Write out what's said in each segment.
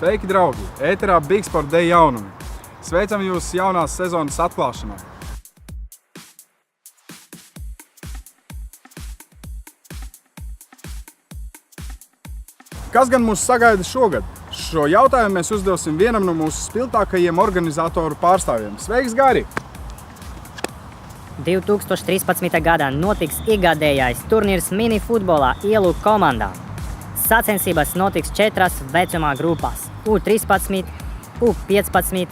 Sveiki, draugi! Ēterā Big Sport Day jaunumi. Sveicam jūs jaunās sezonas atklāšanā. Kas gan mūs sagaida šogad? Šo jautājumu mēs uzdosim vienam no mūsu spilgtākajiem organizatoru pārstāvjiem. Sveiks, Gari! 2013. gadā notiks ikgadējais turnīrs minifutbolā ielu komandām. Sacensības notiks 4 vecumā grupās – U13, U15,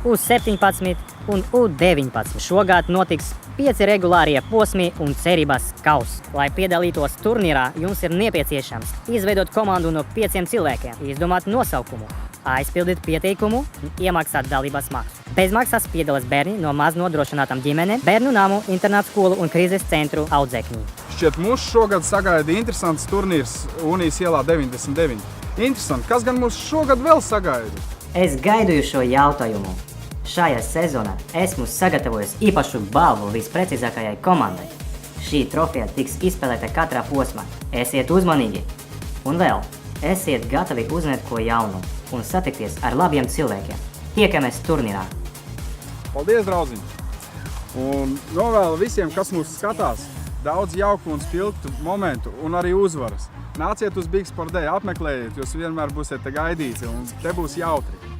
U17 un U19. Šogad notiks 5 regulārie posmi un cerības kauss. Lai piedalītos turnīrā, jums ir nepieciešams izveidot komandu no 5 cilvēkiem, izdomāt nosaukumu, aizpildīt pieteikumu un iemaksāt dalības maksu. Bez maksas piedalās bērni no maz nodrošinātām ģimenēm, bērnu namu, internātu skolu un krīzes centru audzēkņi. Šķiet, mūs šogad sagaida interesants turnīrs Unijas ielā 99. Interesanti, kas gan mūs šogad vēl sagaida? Es gaidu šo jautājumu. Šajā sezonā esmu sagatavojis īpašu balvu visprecīzākajai komandai. Šī trofeja tiks izspēlēta katrā posmā. Esiet uzmanīgi! Un vēl, esiet gatavi uzzināt ko jaunu un satikties ar labiem cilvēkiem. Tiekamies turnīrā! Paldies, drauziņi! Un novēlu visiem, kas mūs skatās, daudz jauku un spilgtu momentu un arī uzvaras. Nāciet uz Big Sport Day, apmeklējiet, jūs vienmēr būsiet te gaidīti un te būs jautri.